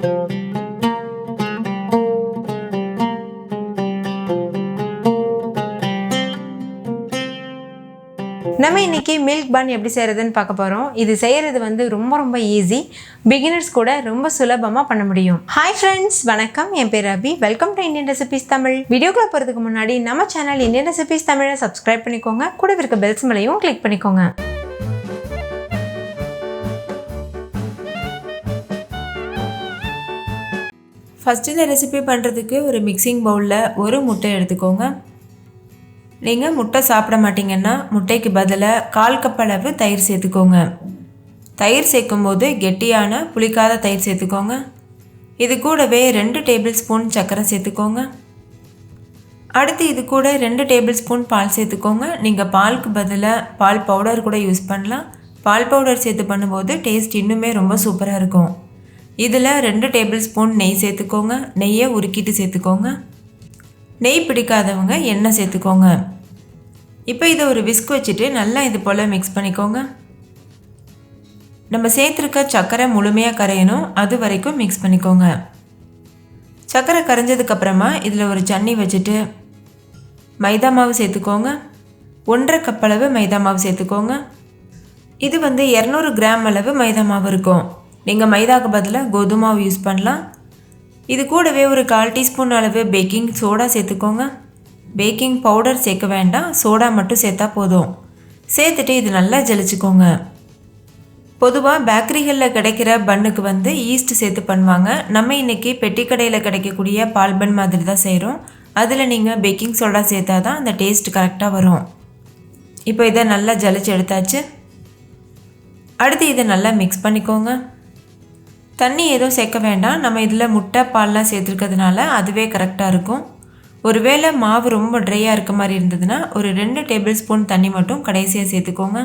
நம்ம இன்னைக்கு மில்க் பன் எப்படி செய்கிறதுன்னு பார்க்க போகிறோம். இது செய்கிறது வந்து ரொம்ப ஈஸி, பிகினர்ஸ் கூட ரொம்ப சுலபமாக பண்ண முடியும். ஹாய் ஃப்ரெண்ட்ஸ், வணக்கம். என் பேர் Abhi. Welcome to Indian recipes Tamil. வீடியோக்குள்ள போகிறதுக்கு முன்னாடி நம்ம சேனல் இந்தியன் ரெசிபீஸ் தமிழை சப்ஸ்கிரைப் பண்ணிக்கோங்க. கூட இருக்க பெல் சிம்பலையும் கிளிக் பண்ணிக்கோங்க. ஃபஸ்ட்டு இந்த ரெசிபி பண்ணுறதுக்கு ஒரு மிக்சிங் பவுலில் ஒரு முட்டை எடுத்துக்கோங்க. நீங்கள் முட்டை சாப்பிட மாட்டிங்கன்னா முட்டைக்கு பதிலாக 1/4 கப் அளவு தயிர் சேர்த்துக்கோங்க. தயிர் சேர்க்கும்போது கெட்டியான புளிக்காத தயிர் சேர்த்துக்கோங்க. இது கூடவே 2 டேபிள் ஸ்பூன் சர்க்கரை சேர்த்துக்கோங்க. அடுத்து இது கூட 2 டேபிள் ஸ்பூன் பால் சேர்த்துக்கோங்க. நீங்கள் பாலுக்கு பதிலாக பால் பவுடர் கூட யூஸ் பண்ணலாம். பால் பவுடர் சேர்த்து பண்ணும்போது டேஸ்ட் இன்னுமே ரொம்ப சூப்பராக இருக்கும். இதில் 2 டேபிள் ஸ்பூன் நெய் சேர்த்துக்கோங்க. நெய்யை உருக்கிட்டு சேர்த்துக்கோங்க. நெய் பிடிக்காதவங்க எண்ணெய் சேர்த்துக்கோங்க. இப்போ இதை ஒரு விஸ்க் வச்சுட்டு நல்லா இது போல் மிக்ஸ் பண்ணிக்கோங்க. நம்ம சேர்த்துருக்க சர்க்கரை முழுமையாக கரையணும், அது வரைக்கும் மிக்ஸ் பண்ணிக்கோங்க. சர்க்கரை கரைஞ்சதுக்கப்புறமா இதில் ஒரு சன்னி வச்சுட்டு மைதா மாவு சேர்த்துக்கோங்க. 1/2 கப் அளவு மைதா மாவு சேர்த்துக்கோங்க. இது வந்து 200 கிராம் அளவு மைதா மாவு இருக்கும். நீங்கள் மைதாவுக்கு பதிலாக கோதுமை மாவு யூஸ் பண்ணலாம். இது கூடவே ஒரு 1/4 டீஸ்பூன் அளவு பேக்கிங் சோடா சேர்த்துக்கோங்க. பேக்கிங் பவுடர் சேர்க்க வேண்டாம், சோடா மட்டும் சேர்த்தா போதும். சேர்த்துட்டு இது நல்லா ஜலிச்சுக்கோங்க. பொதுவாக பேக்கரிகளில் கிடைக்கிற பன்னுக்கு வந்து ஈஸ்ட் சேர்த்து பண்ணுவாங்க. நம்ம இன்றைக்கி பெட்டி கடையில் கிடைக்கக்கூடிய பால் பன் மாதிரி தான் செய்கிறோம். அதில் நீங்கள் பேக்கிங் சோடா சேர்த்தா தான் அந்த டேஸ்ட் கரெக்டாக வரும். இப்போ இதை நல்லா ஜலிச்சு எடுத்தாச்சு. அடுத்து இதை நல்லா மிக்ஸ் பண்ணிக்கோங்க. தண்ணி எதுவும் சேர்க்க வேண்டாம், நம்ம இதில் முட்டை பால்லாம் சேர்த்துருக்கிறதுனால அதுவே கரெக்டாக இருக்கும். ஒருவேளை மாவு ரொம்ப ட்ரையாக இருக்க மாதிரி இருந்ததுன்னா ஒரு 2 டேபிள் ஸ்பூன் தண்ணி மட்டும் கடைசியாக சேர்த்துக்கோங்க.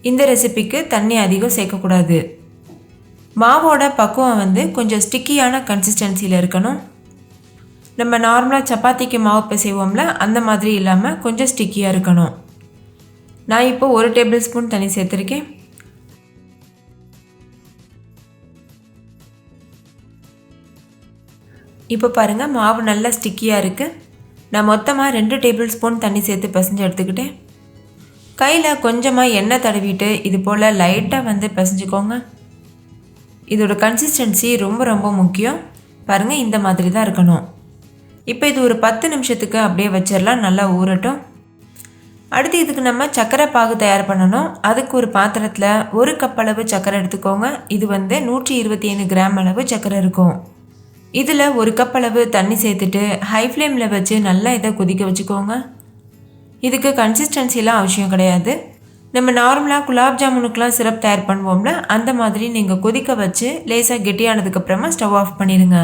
இந்த ரெசிபிக்கு தண்ணி அதிகம் சேர்க்கக்கூடாது. மாவோட பக்குவம் வந்து கொஞ்சம் ஸ்டிக்கியான கன்சிஸ்டன்சியில் இருக்கணும். நம்ம நார்மலாக சப்பாத்திக்கு மாவு பிசைவோம்ல, அந்த மாதிரி இல்லாமல் கொஞ்சம் ஸ்டிக்கியாக இருக்கணும். நான் இப்போ 1 டேபிள் ஸ்பூன் தண்ணி சேர்த்துருக்கேன். இப்போ பாருங்கள், மாவு நல்லா ஸ்டிக்கியாக இருக்குது. நான் மொத்தமாக 2 டேபிள் ஸ்பூன் தண்ணி சேர்த்து பிசைஞ்சு எடுத்துக்கிட்டேன். கையில் கொஞ்சமாக எண்ணெய் தடவிட்டு இது போல் லைட்டாக வந்து பிசைஞ்சுக்கோங்க. இதோட கன்சிஸ்டன்சி ரொம்ப முக்கியம். பாருங்கள், இந்த மாதிரி தான் இருக்கணும். இப்போ இது ஒரு 10 நிமிஷத்துக்கு அப்படியே வச்சிடலாம், நல்லா ஊறட்டும். அடுத்து இதுக்கு நம்ம சர்க்கரை பாகு தயார் பண்ணணும். அதுக்கு ஒரு பாத்திரத்தில் 1 கப் அளவு சர்க்கரை எடுத்துக்கோங்க. இது வந்து 125 கிராம் அளவு சர்க்கரை இருக்கும். இதில் 1 கப் அளவு தண்ணி சேர்த்துட்டு ஹை ஃப்ளேமில் வச்சு நல்லா இதை கொதிக்க வச்சுக்கோங்க. இதுக்கு கன்சிஸ்டன்சிலாம் அவசியம் கிடையாது. நம்ம நார்மலாக குலாப் ஜாமுனுக்கெலாம் சிரப் தயார் பண்ணுவோம்ல, அந்த மாதிரி நீங்கள் கொதிக்க வச்சு லேசாக கெட்டியானதுக்கப்புறமா ஸ்டவ் ஆஃப் பண்ணிடுங்க.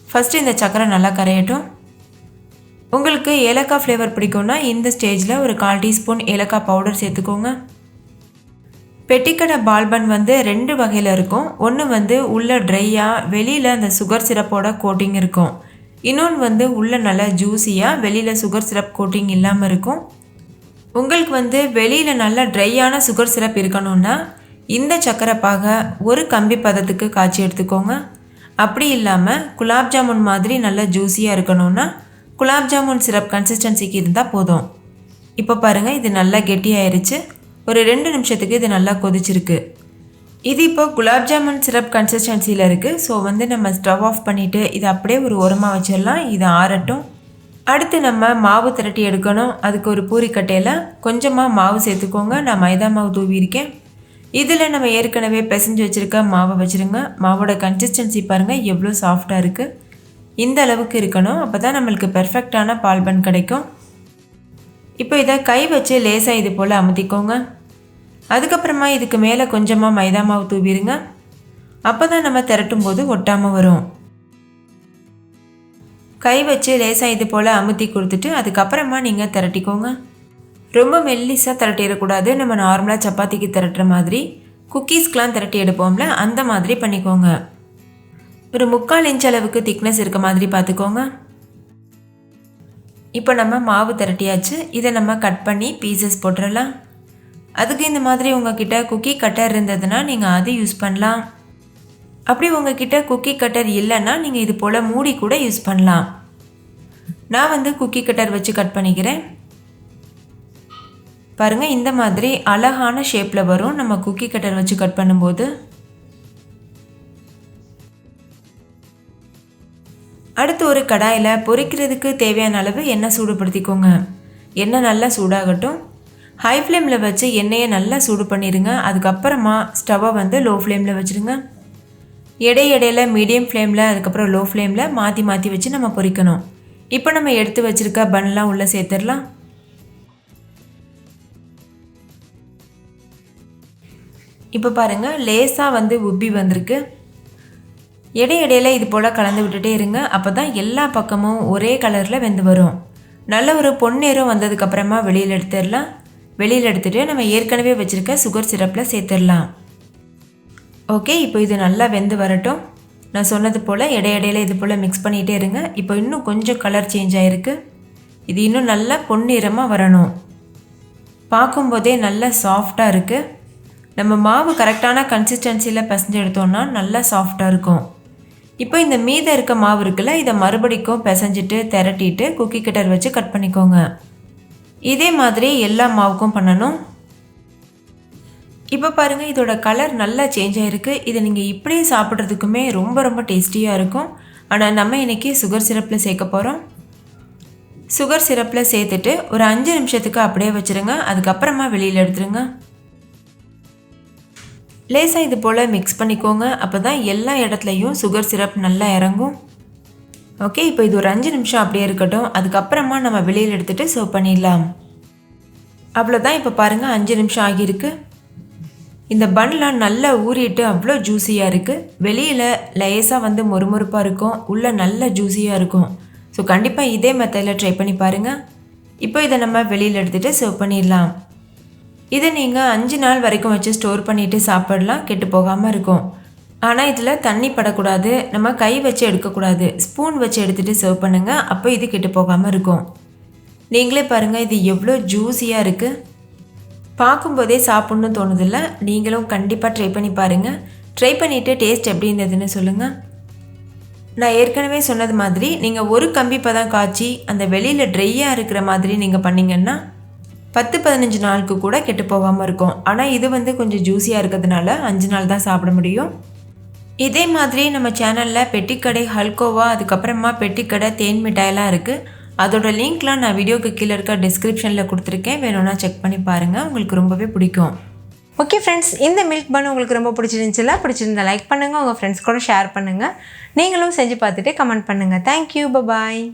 ஃபஸ்ட்டு இந்த சர்க்கரை நல்லா கரையட்டும். உங்களுக்கு ஏலக்காய் ஃப்ளேவர் பிடிக்கும்னா இந்த ஸ்டேஜில் ஒரு 1/4 டீஸ்பூன் ஏலக்காய் பவுடர் சேர்த்துக்கோங்க. பெட்டிக்கடை பால் பன் வந்து 2 வகையில் இருக்கும். ஒன்று வந்து உள்ளே ட்ரையாக வெளியில் அந்த சுகர் சிரப்போட கோட்டிங் இருக்கும். இன்னொன்று வந்து உள்ளே நல்லா ஜூஸியாக வெளியில் சுகர் சிரப் கோட்டிங் இல்லாமல் இருக்கும். உங்களுக்கு வந்து வெளியில் நல்லா ட்ரையான சுகர் சிரப் இருக்கணும்னா இந்த சர்க்கரை பாகை ஒரு கம்பி பதத்துக்கு காய்ச்சி எடுத்துக்கோங்க. அப்படி இல்லாமல் குலாப் ஜாமுன் மாதிரி நல்லா ஜூஸியாக இருக்கணும்னா குலாப் ஜாமுன் சிரப் கன்சிஸ்டன்சிக்கு இருந்தால் போதும். இப்போ பாருங்கள், இது நல்லா கெட்டியாயிருச்சு. ஒரு 2 நிமிஷத்துக்கு இது நல்லா கொதிச்சிருக்கு. இது இப்போ குலாப் ஜாமுன் சிரப் கன்சிஸ்டன்சியில் இருக்குது. ஸோ வந்து நம்ம ஸ்டவ் ஆஃப் பண்ணிவிட்டு இதை அப்படியே ஒரு ஓரமாக வச்சிடலாம். இது ஆறட்டும். அடுத்து நம்ம மாவு திரட்டி எடுக்கணும். அதுக்கு ஒரு பூரிக்கட்டையில் கொஞ்சமாக மாவு சேர்த்துக்கோங்க. நான் மைதா மாவு தூவியிருக்கேன். இதில் நம்ம ஏற்கனவே பிசைஞ்சு வச்சுருக்க மாவை வச்சுருங்க. மாவோட கன்சிஸ்டன்சி பாருங்கள் எவ்வளோ சாஃப்டாக இருக்குது. இந்த அளவுக்கு இருக்கணும். அப்போ தான் நம்மளுக்கு பெர்ஃபெக்டான பால் பன் கிடைக்கும். இப்போ இதை கை வச்சு லேசாக இது போல் அமுத்திக்கோங்க. அதுக்கப்புறமா இதுக்கு மேலே கொஞ்சமாக மைதா மாவு தூவிடுங்க. அப்போ தான் நம்ம திரட்டும் போது ஒட்டாமல் வரும். கை வச்சு லேசாக இது போல் அமுத்தி கொடுத்துட்டு அதுக்கப்புறமா நீங்கள் திரட்டிக்கோங்க. ரொம்ப மெல்லிஸாக திரட்டிடக்கூடாது. நம்ம நார்மலாக சப்பாத்திக்கு திரட்டுற மாதிரி குக்கீஸ்க்கெலாம் திரட்டி எடுப்போம்ல, அந்த மாதிரி பண்ணிக்கோங்க. ஒரு 3/4 இன்ச் அளவுக்கு திக்னஸ் இருக்க மாதிரி பார்த்துக்கோங்க. இப்போ நம்ம மாவு திரட்டியாச்சு. இதை நம்ம கட் பண்ணி பீசஸ் போட்டுடலாம். அதுக்கு இந்த மாதிரி உங்ககிட்ட குக்கி கட்டர் இருந்ததுன்னா நீங்கள் அதை யூஸ் பண்ணலாம். அப்படி உங்ககிட்ட குக்கி கட்டர் இல்லைன்னா நீங்கள் இது போல் மூடி கூட யூஸ் பண்ணலாம். நான் வந்து குக்கி கட்டர் வச்சு கட் பண்ணிக்கிறேன். பாருங்கள், இந்த மாதிரி அழகான ஷேப்பில் வரும் நம்ம குக்கி கட்டர் வச்சு கட் பண்ணும்போது. அடுத்து ஒரு கடாயில் பொரிக்கிறதுக்கு தேவையான அளவு எண்ணெய் சூடுபடுத்திக்கோங்க. எண்ணெய் நல்லா சூடாகட்டும். ஹை ஃப்ளேமில் வச்சு எண்ணெயை நல்லா சூடு பண்ணிடுங்க. அதுக்கப்புறமா ஸ்டவ்வை வந்து லோ ஃப்ளேமில் வச்சுருங்க. இடையில மீடியம் ஃப்ளேமில் அதுக்கப்புறம் லோ ஃப்ளேமில் மாற்றி மாற்றி வச்சு நம்ம பொரிக்கணும். இப்போ நம்ம எடுத்து வச்சுருக்க பன்லாம் உள்ளே சேர்த்துடலாம். இப்போ பாருங்கள், லேசாக வந்து உப்பி வந்திருக்கு. இடையில இது போல் கலந்து விட்டுட்டே இருங்க. அப்போ தான் எல்லா பக்கமும் ஒரே கலரில் வெந்து வரும். நல்ல ஒரு பொன்னேரம் வந்ததுக்கப்புறமா வெளியில் எடுத்துடலாம். வெளியில் எடுத்துகிட்டு நம்ம ஏற்கனவே வச்சுருக்க சுகர் சிரப்பில் சேர்த்துடலாம். ஓகே, இப்போ இது நல்லா வெந்து வரட்டும். நான் சொன்னது போல் இடையில இது போல் மிக்ஸ் பண்ணிகிட்டே இருங்க. இப்போ இன்னும் கொஞ்சம் கலர் சேஞ்ச் ஆகிருக்கு. இது இன்னும் நல்லா பொன்னிறமாக வரணும். பார்க்கும்போதே நல்லா சாஃப்டாக இருக்குது. நம்ம மாவு கரெக்டான கன்சிஸ்டன்சியில் பிசைஞ்சு எடுத்தோம்னா நல்லா சாஃப்டாக இருக்கும். இப்போ இந்த மீதம் இருக்க மாவு இருக்குல்ல, இதை மறுபடிக்கும் பிசைஞ்சிட்டு திரட்டிட்டு குக்கி கட்டர் வச்சு கட் பண்ணிக்கோங்க. இதே மாதிரி எல்லா மாவுக்கும் பண்ணணும். இப்போ பாருங்கள், இதோட கலர் நல்லா சேஞ்ச் ஆகிருக்கு. இதை நீங்கள் இப்படியே சாப்பிட்றதுக்குமே ரொம்ப ரொம்ப டேஸ்டியாக இருக்கும். ஆனால் நம்ம இன்றைக்கி சுகர் சிரப்பில் சேர்க்க போகிறோம். சுகர் சிரப்பில் சேர்த்துட்டு ஒரு 5 நிமிஷத்துக்கு அப்படியே வச்சுருங்க. அதுக்கப்புறமா வெளியில் எடுத்துருங்க. லேசாக இது போல் மிக்ஸ் பண்ணிக்கோங்க. அப்போ தான் எல்லா இடத்துலையும் சுகர் சிரப் நல்லா இறங்கும். ஓகே, இப்போ இது ஒரு 5 நிமிஷம் அப்படியே இருக்கட்டும். அதுக்கப்புறமா நம்ம வெளியில் எடுத்துகிட்டு சர்வ் பண்ணிடலாம். அவ்வளோதான். இப்போ பாருங்கள், 5 நிமிஷம் ஆகியிருக்கு. இந்த பன்லாம் நல்லா ஊறிட்டு அவ்வளோ ஜூஸியாக இருக்குது. வெளியில் லேசாக வந்து மொறுமொறுப்பாக இருக்கும், உள்ளே நல்லா ஜூஸியாக இருக்கும். ஸோ கண்டிப்பாக இதே மெத்தடில் ட்ரை பண்ணி பாருங்கள். இப்போ இதை நம்ம வெளியில் எடுத்துகிட்டு சர்வ் பண்ணிடலாம். இதை நீங்கள் 5 நாள் வரைக்கும் வச்சு ஸ்டோர் பண்ணிவிட்டு சாப்பிடலாம், கெட்டு போகாமல் இருக்கும். ஆனால் இதில் தண்ணி படக்கூடாது, நம்ம கை வச்சு எடுக்கக்கூடாது, ஸ்பூன் வச்சு எடுத்துகிட்டு சர்வ் பண்ணுங்கள். அப்போ இது கெட்டு போகாமல் இருக்கும். நீங்களே பாருங்கள், இது எவ்வளோ ஜூஸியாக இருக்குது. பார்க்கும்போதே சாப்பிட்ணுன்னு தோணுதில்ல. நீங்களும் கண்டிப்பாக ட்ரை பண்ணி பாருங்கள். ட்ரை பண்ணிவிட்டு டேஸ்ட் எப்படி இருந்ததுன்னு சொல்லுங்கள். நான் ஏற்கனவே சொன்னது மாதிரி நீங்கள் ஒரு கம்பி பதம் காய்ச்சி அந்த வெளியில் ட்ரையாக இருக்கிற மாதிரி நீங்கள் பண்ணிங்கன்னா 10-15 நாளுக்கு கூட கெட்டு போகாமல் இருக்கும். ஆனால் இது வந்து கொஞ்சம் ஜூஸியாக இருக்கிறதுனால 5 நாள் தான் சாப்பிட முடியும். இதே மாதிரி நம்ம சேனலில் பெட்டிக்கடை ஹல்கோவா, அதுக்கப்புறமா பெட்டிக்கடை தேன் மிட்டாயெல்லாம் இருக்குது. அதோட லிங்க்லாம் நான் வீடியோக்கு கீழே இருக்க டிஸ்கிரிப்ஷனில் கொடுத்துருக்கேன். வேணும்னா செக் பண்ணி பாருங்கள், உங்களுக்கு ரொம்பவே பிடிக்கும். ஓகே ஃப்ரெண்ட்ஸ், இந்த மில்க் பன் உங்களுக்கு ரொம்ப பிடிச்சிருந்துச்சுல? பிடிச்சிருந்தா லைக் பண்ணுங்கள், உங்கள் ஃப்ரெண்ட்ஸ் கூட ஷேர் பண்ணுங்கள். நீங்களும் செஞ்சு பார்த்துட்டு கமெண்ட் பண்ணுங்கள். தேங்க்யூ, பாய்.